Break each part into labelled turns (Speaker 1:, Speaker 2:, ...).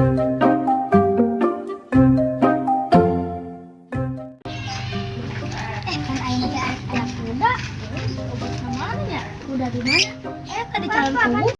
Speaker 1: Kan aing teh aya kuda. Obat kemana ya? Kuda di mana? Tadi jalan kubu.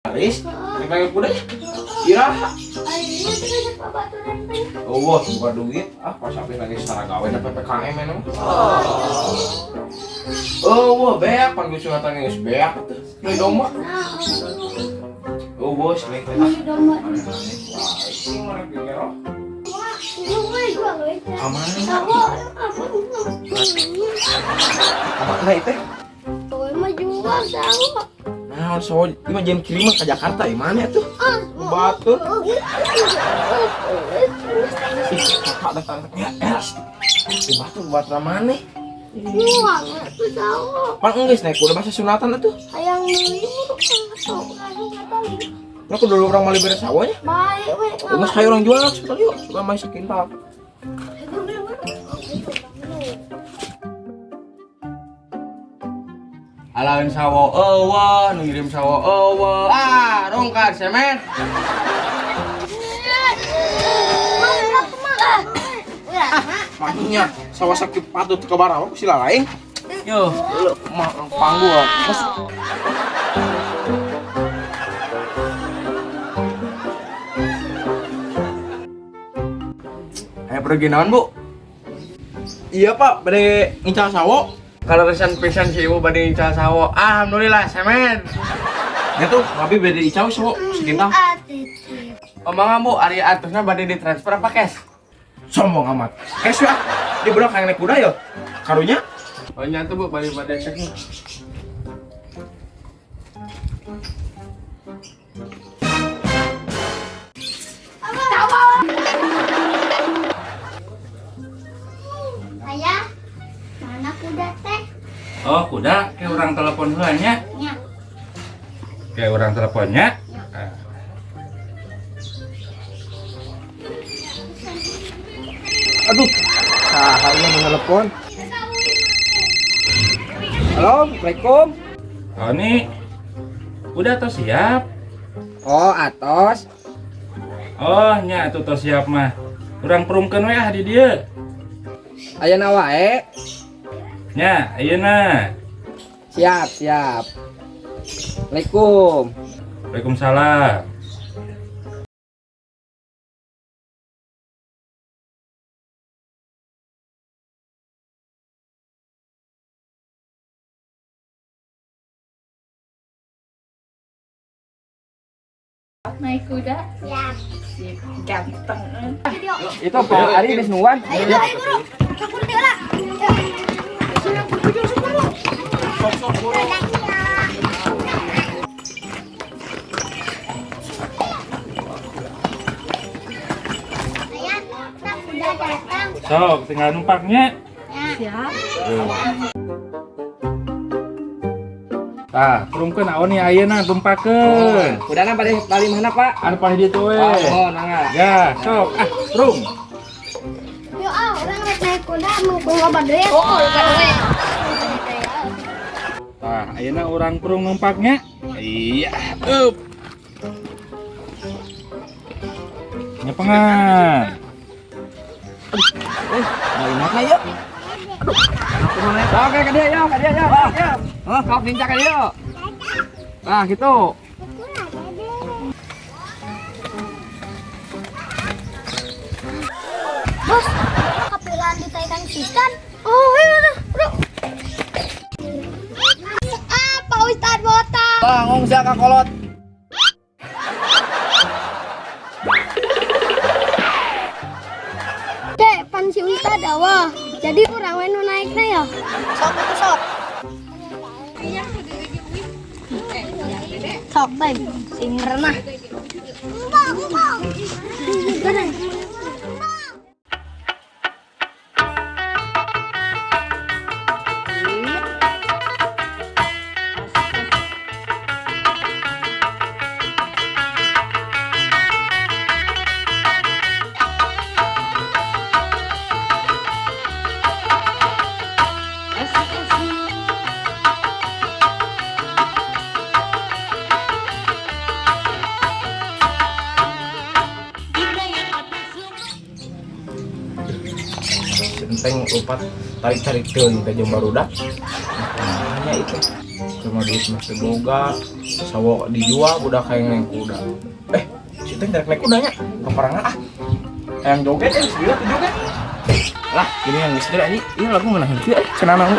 Speaker 2: Aris, pengen kuda iraha.
Speaker 1: Ayeuna teh ngajak babaturan teh.
Speaker 2: Oh, wah, bukan duit. Pas sampai lagi setara gawe dapat PKM emang. Oh, wah, beak pan geus ngatang geus beak teh. Beli domba. Oh, bos, naik teh.
Speaker 1: Beli domba.
Speaker 2: Wah, ini mana kira? Aman. Aman itu.
Speaker 1: Tuh mah jual sawo.
Speaker 2: Nah, so, ini mah jam kiriman ke Jakarta, mana tuh? Batu. Kakak datang ya, di batu buat mana?
Speaker 1: Jual tuh sawo.
Speaker 2: Pan geus naik kuda bahasa sunatan atuh.
Speaker 1: Hayang deui tuh langsung kata.
Speaker 2: Nah, kudu orang mali beres sawahnya.
Speaker 1: Baik we.
Speaker 2: Geus hayu orang jual sebentar yuk, suka main sekintal. Alain sawo eueuh, nu ngirim sawo eueuh. Rongkar semen. Maknya sawo sakit patut ke barawa ku sila lain. Yo, panggul. Ayo pergi naon, Bu? Iya, Pak, bade ngincal sawo. Kalau resan si ibu bade ngincal sawo. Alhamdulillah, semen. Ya tuh, tapi bade icau sawo sekintal. Omong Bu, ari atusna bade ditransfer apa cash? Sombong amat. Cash ya. Di budak yang naik kuda ya. Karunya? Oh, nya tuh Bu, bade cek.
Speaker 1: Ayah, mana kuda teh?
Speaker 3: Oh, kuda kayak orang telepon heulanya.
Speaker 1: Nya.
Speaker 3: Kayak orang teleponnya.
Speaker 2: Aduh. Sahanya mau telepon. Halo, Assalamualaikum.
Speaker 3: Oh, nih. Udah tuh siap.
Speaker 2: Oh, atos.
Speaker 3: Oh, nya atuh tos siap mah. Urang perumkeun we di dieu.
Speaker 2: Ayeuna wae.
Speaker 3: Nya, ayeuna.
Speaker 2: Siap, siap. Assalamualaikum.
Speaker 3: Waalaikumsalam.
Speaker 4: Naik kuda
Speaker 1: Ya.
Speaker 4: ganteng.
Speaker 2: Itu Pak Ari geus nuan.
Speaker 1: Ayo buru. Campur dia lah. Ayah, nak kuda datang.
Speaker 3: Sok, tinggal numpaknya.
Speaker 4: Siap.
Speaker 3: Tah, perumkeun aon nih ayeuna tumpakeun.
Speaker 2: Kudana pada bali mana, Pak?
Speaker 3: Anu pah ditu we.
Speaker 2: Oh, nangga.
Speaker 3: Ya, sok. Rum.
Speaker 1: Yo, orang naik kuda mau bawa duit. Oh, duit.
Speaker 3: Tah, ayeuna urang perung numpaknya. Iya, up. Nyepengan.
Speaker 2: Banyak na yuk. Aku mana? Oke, ke dia yuk, ke dia yuk. Sok nincak ke dia yuk. Nah, gitu.
Speaker 1: Bos, kapilaan ditaikan sistan. Oh, iya, bro. Apa Ustad botak?
Speaker 2: Bangun sia kakolot.
Speaker 1: Dek, pan si Ustad awah. Jadi kurang wenu naiknya ya. Sok itu sok. Sok, baik. Sing renah.
Speaker 2: Centeng lupa tarik-tarik deui ka jeung barudak. Hanya itu. Cuma duit masih boga, sawo dijual udah kayak naik kuda. Si teh naik kudanya, keperangan ah. Yang joget segila tuh joget. Lah, ini yang geus deui anjing. Ieu lagu ngeunah henteu cenah nang.